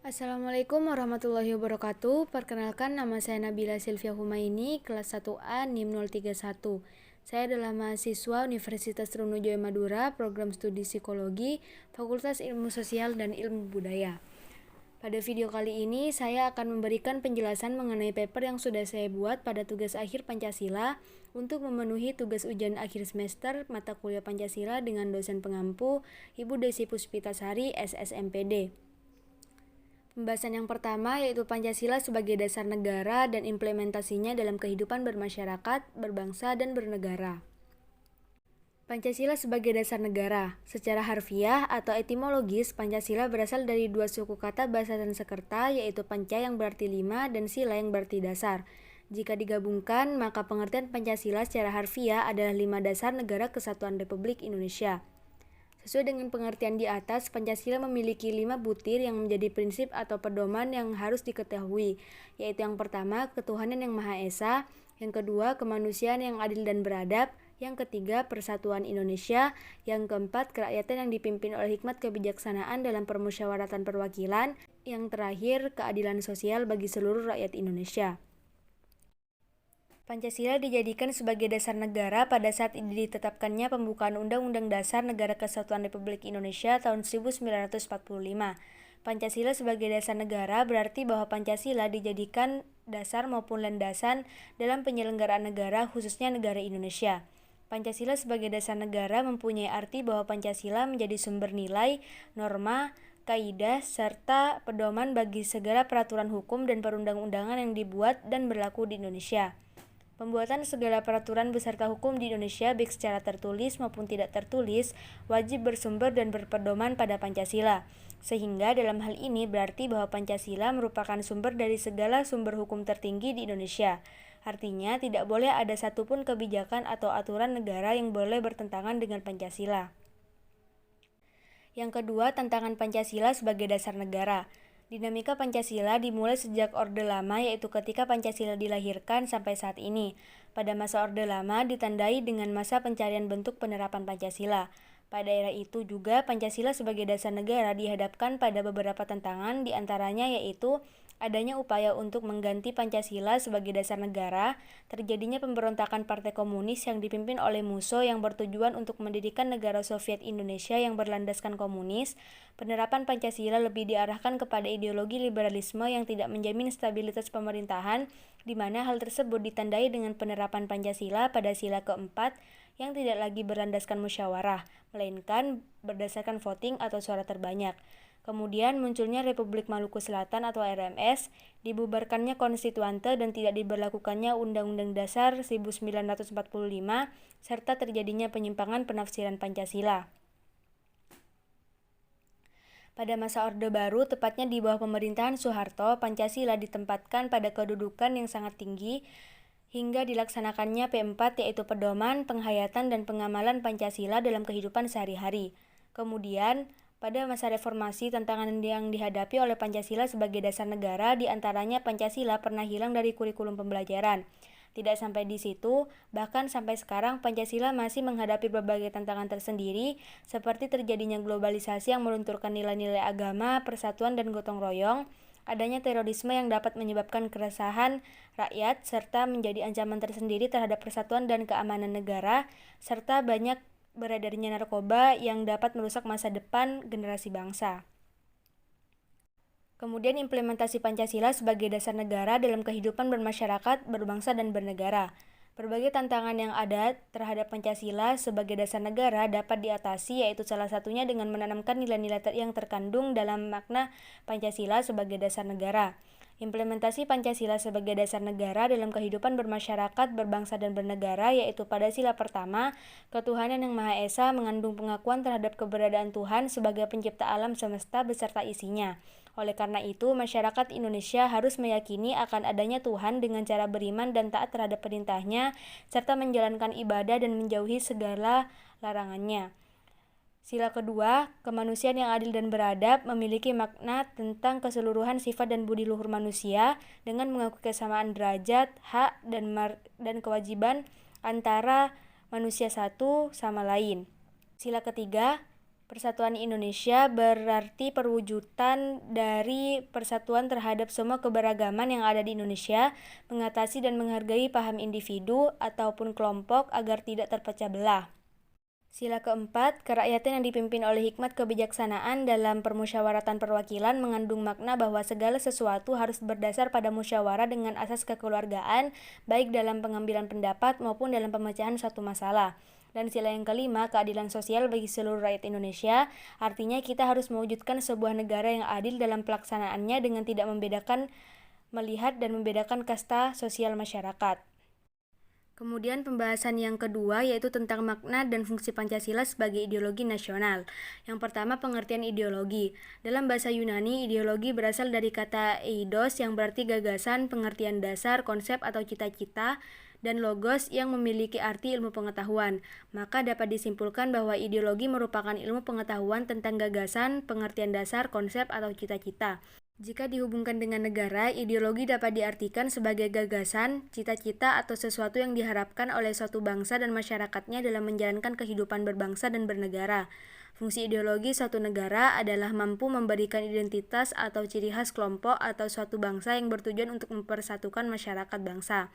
Assalamualaikum warahmatullahi wabarakatuh. Perkenalkan, nama saya Nabila Silvia Humaini, kelas 1A NIM 031. Saya adalah mahasiswa Universitas Trunojoyo Madura, program studi psikologi, Fakultas Ilmu Sosial dan Ilmu Budaya. Pada video kali ini, saya akan memberikan penjelasan mengenai paper yang sudah saya buat pada tugas akhir Pancasila untuk memenuhi tugas ujian akhir semester mata kuliah Pancasila dengan dosen pengampu, Ibu Desi Puspitasari, SSMPD. Pembahasan yang pertama yaitu Pancasila sebagai dasar negara dan implementasinya dalam kehidupan bermasyarakat, berbangsa, dan bernegara. Pancasila sebagai dasar negara. Secara harfiah atau etimologis, Pancasila berasal dari dua suku kata bahasa Sanskerta yaitu panca yang berarti 5 dan sila yang berarti dasar. Jika digabungkan, maka pengertian Pancasila secara harfiah adalah 5 dasar negara kesatuan Republik Indonesia. Sesuai dengan pengertian di atas, Pancasila memiliki 5 butir yang menjadi prinsip atau pedoman yang harus diketahui, yaitu yang pertama, ketuhanan yang Maha Esa, yang kedua, kemanusiaan yang adil dan beradab, yang ketiga, persatuan Indonesia, yang keempat, kerakyatan yang dipimpin oleh hikmat kebijaksanaan dalam permusyawaratan perwakilan, yang terakhir, keadilan sosial bagi seluruh rakyat Indonesia. Pancasila dijadikan sebagai dasar negara pada saat ditetapkannya pembukaan Undang-Undang Dasar Negara Kesatuan Republik Indonesia tahun 1945. Pancasila sebagai dasar negara berarti bahwa Pancasila dijadikan dasar maupun landasan dalam penyelenggaraan negara khususnya negara Indonesia. Pancasila sebagai dasar negara mempunyai arti bahwa Pancasila menjadi sumber nilai, norma, kaidah, serta pedoman bagi segala peraturan hukum dan perundang-undangan yang dibuat dan berlaku di Indonesia. Pembuatan segala peraturan beserta hukum di Indonesia baik secara tertulis maupun tidak tertulis wajib bersumber dan berpedoman pada Pancasila. Sehingga dalam hal ini berarti bahwa Pancasila merupakan sumber dari segala sumber hukum tertinggi di Indonesia. Artinya tidak boleh ada satupun kebijakan atau aturan negara yang boleh bertentangan dengan Pancasila. Yang kedua, tantangan Pancasila sebagai dasar negara. Dinamika Pancasila dimulai sejak Orde Lama yaitu ketika Pancasila dilahirkan sampai saat ini. Pada masa Orde Lama ditandai dengan masa pencarian bentuk penerapan Pancasila. Pada era itu juga Pancasila sebagai dasar negara dihadapkan pada beberapa tantangan diantaranya yaitu adanya upaya untuk mengganti Pancasila sebagai dasar negara, terjadinya pemberontakan Partai Komunis yang dipimpin oleh Musso yang bertujuan untuk mendirikan negara Soviet Indonesia yang berlandaskan komunis, penerapan Pancasila lebih diarahkan kepada ideologi liberalisme yang tidak menjamin stabilitas pemerintahan, di mana hal tersebut ditandai dengan penerapan Pancasila pada sila keempat yang tidak lagi berlandaskan musyawarah, melainkan berdasarkan voting atau suara terbanyak. Kemudian munculnya Republik Maluku Selatan atau RMS, dibubarkannya konstituante dan tidak diberlakukannya Undang-Undang Dasar 1945, serta terjadinya penyimpangan penafsiran Pancasila. Pada masa Orde Baru, tepatnya di bawah pemerintahan Soeharto, Pancasila ditempatkan pada kedudukan yang sangat tinggi hingga dilaksanakannya P4 yaitu pedoman, penghayatan, dan pengamalan Pancasila dalam kehidupan sehari-hari. Kemudian, pada masa reformasi, tantangan yang dihadapi oleh Pancasila sebagai dasar negara diantaranya Pancasila pernah hilang dari kurikulum pembelajaran. Tidak sampai di situ, bahkan sampai sekarang Pancasila masih menghadapi berbagai tantangan tersendiri seperti terjadinya globalisasi yang melunturkan nilai-nilai agama, persatuan, dan gotong royong, adanya terorisme yang dapat menyebabkan keresahan rakyat serta menjadi ancaman tersendiri terhadap persatuan dan keamanan negara, serta banyak beredarnya narkoba yang dapat merusak masa depan generasi bangsa. Kemudian implementasi Pancasila sebagai dasar negara dalam kehidupan bermasyarakat, berbangsa, dan bernegara. Berbagai tantangan yang ada terhadap Pancasila sebagai dasar negara dapat diatasi yaitu salah satunya dengan menanamkan nilai-nilai yang terkandung dalam makna Pancasila sebagai dasar negara. Implementasi Pancasila sebagai dasar negara dalam kehidupan bermasyarakat, berbangsa, dan bernegara yaitu pada sila pertama, ketuhanan yang Maha Esa mengandung pengakuan terhadap keberadaan Tuhan sebagai pencipta alam semesta beserta isinya. Oleh karena itu, masyarakat Indonesia harus meyakini akan adanya Tuhan dengan cara beriman dan taat terhadap perintahnya, serta menjalankan ibadah dan menjauhi segala larangannya. Sila kedua, kemanusiaan yang adil dan beradab memiliki makna tentang keseluruhan sifat dan budi luhur manusia dengan mengakui kesamaan derajat, hak, dan kewajiban antara manusia satu sama lain. Sila ketiga, Persatuan Indonesia berarti perwujudan dari persatuan terhadap semua keberagaman yang ada di Indonesia, mengatasi dan menghargai paham individu ataupun kelompok agar tidak terpecah belah. Sila keempat, kerakyatan yang dipimpin oleh hikmat kebijaksanaan dalam permusyawaratan perwakilan mengandung makna bahwa segala sesuatu harus berdasar pada musyawarah dengan asas kekeluargaan, baik dalam pengambilan pendapat maupun dalam pemecahan suatu masalah. Dan sila yang kelima, keadilan sosial bagi seluruh rakyat Indonesia, artinya kita harus mewujudkan sebuah negara yang adil dalam pelaksanaannya dengan tidak melihat dan membedakan kasta sosial masyarakat. Kemudian pembahasan yang kedua yaitu tentang makna dan fungsi Pancasila sebagai ideologi nasional. Yang pertama, pengertian ideologi. Dalam bahasa Yunani, ideologi berasal dari kata eidos yang berarti gagasan, pengertian dasar, konsep atau cita-cita, dan logos yang memiliki arti ilmu pengetahuan. Maka dapat disimpulkan bahwa ideologi merupakan ilmu pengetahuan tentang gagasan, pengertian dasar, konsep atau cita-cita. Jika dihubungkan dengan negara, ideologi dapat diartikan sebagai gagasan, cita-cita atau sesuatu yang diharapkan oleh suatu bangsa dan masyarakatnya dalam menjalankan kehidupan berbangsa dan bernegara. Fungsi ideologi suatu negara adalah mampu memberikan identitas atau ciri khas kelompok atau suatu bangsa yang bertujuan untuk mempersatukan masyarakat bangsa.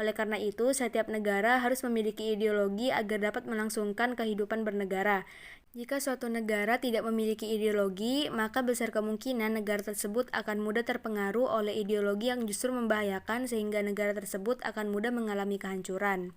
Oleh karena itu, setiap negara harus memiliki ideologi agar dapat melangsungkan kehidupan bernegara. Jika suatu negara tidak memiliki ideologi, maka besar kemungkinan negara tersebut akan mudah terpengaruh oleh ideologi yang justru membahayakan sehingga negara tersebut akan mudah mengalami kehancuran.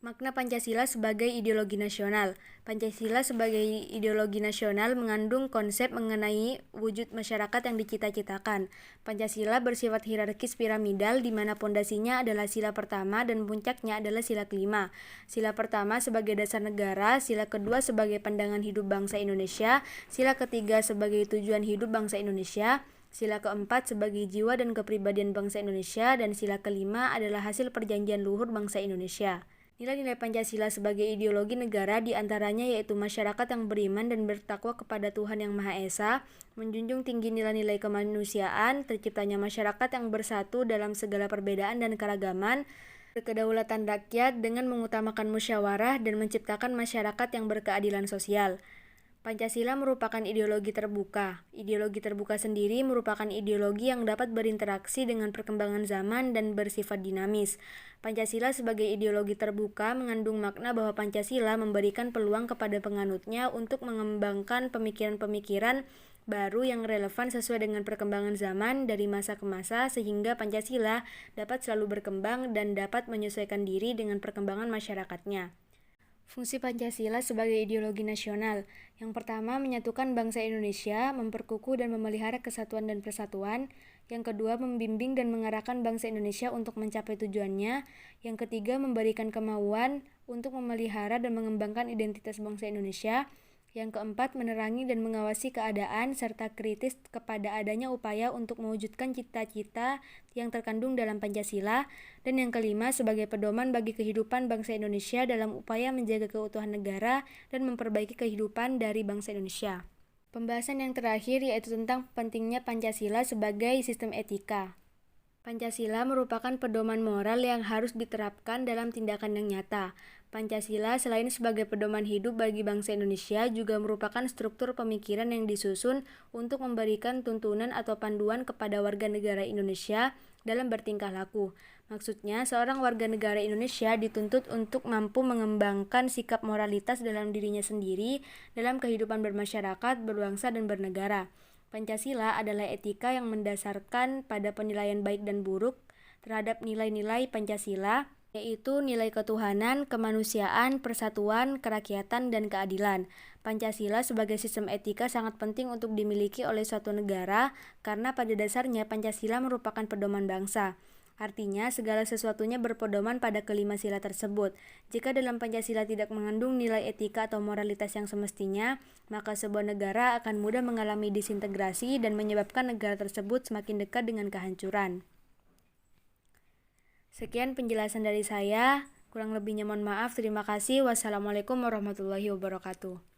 Makna Pancasila sebagai ideologi nasional. Pancasila sebagai ideologi nasional mengandung konsep mengenai wujud masyarakat yang dicita-citakan. Pancasila bersifat hierarkis piramidal di mana pondasinya adalah sila pertama dan puncaknya adalah sila kelima. Sila pertama sebagai dasar negara, sila kedua sebagai pandangan hidup bangsa Indonesia, sila ketiga sebagai tujuan hidup bangsa Indonesia, sila keempat sebagai jiwa dan kepribadian bangsa Indonesia, dan sila kelima adalah hasil perjanjian luhur bangsa Indonesia. Nilai-nilai Pancasila sebagai ideologi negara diantaranya yaitu masyarakat yang beriman dan bertakwa kepada Tuhan Yang Maha Esa, menjunjung tinggi nilai-nilai kemanusiaan, terciptanya masyarakat yang bersatu dalam segala perbedaan dan keragaman, berkedaulatan rakyat dengan mengutamakan musyawarah dan menciptakan masyarakat yang berkeadilan sosial. Pancasila merupakan ideologi terbuka. Ideologi terbuka sendiri merupakan ideologi yang dapat berinteraksi dengan perkembangan zaman dan bersifat dinamis. Pancasila sebagai ideologi terbuka mengandung makna bahwa Pancasila memberikan peluang kepada penganutnya untuk mengembangkan pemikiran-pemikiran baru yang relevan sesuai dengan perkembangan zaman dari masa ke masa sehingga Pancasila dapat selalu berkembang dan dapat menyesuaikan diri dengan perkembangan masyarakatnya. Fungsi Pancasila sebagai ideologi nasional. Yang pertama, menyatukan bangsa Indonesia, memperkukuh dan memelihara kesatuan dan persatuan. Yang kedua, membimbing dan mengarahkan bangsa Indonesia untuk mencapai tujuannya. Yang ketiga, memberikan kemauan untuk memelihara dan mengembangkan identitas bangsa Indonesia. Yang keempat, menerangi dan mengawasi keadaan serta kritis kepada adanya upaya untuk mewujudkan cita-cita yang terkandung dalam Pancasila. Dan yang kelima, sebagai pedoman bagi kehidupan bangsa Indonesia dalam upaya menjaga keutuhan negara dan memperbaiki kehidupan dari bangsa Indonesia. Pembahasan yang terakhir yaitu tentang pentingnya Pancasila sebagai sistem etika. Pancasila merupakan pedoman moral yang harus diterapkan dalam tindakan yang nyata. Pancasila selain sebagai pedoman hidup bagi bangsa Indonesia juga merupakan struktur pemikiran yang disusun untuk memberikan tuntunan atau panduan kepada warga negara Indonesia dalam bertingkah laku. Maksudnya, seorang warga negara Indonesia dituntut untuk mampu mengembangkan sikap moralitas dalam dirinya sendiri dalam kehidupan bermasyarakat, berbangsa, dan bernegara. Pancasila adalah etika yang mendasarkan pada penilaian baik dan buruk terhadap nilai-nilai Pancasila, yaitu nilai ketuhanan, kemanusiaan, persatuan, kerakyatan, dan keadilan. Pancasila sebagai sistem etika sangat penting untuk dimiliki oleh suatu negara karena pada dasarnya Pancasila merupakan pedoman bangsa. Artinya, segala sesuatunya berpedoman pada kelima sila tersebut. Jika dalam Pancasila tidak mengandung nilai etika atau moralitas yang semestinya, maka sebuah negara akan mudah mengalami disintegrasi dan menyebabkan negara tersebut semakin dekat dengan kehancuran. Sekian penjelasan dari saya, kurang lebihnya mohon maaf. Terima kasih. Wassalamualaikum warahmatullahi wabarakatuh.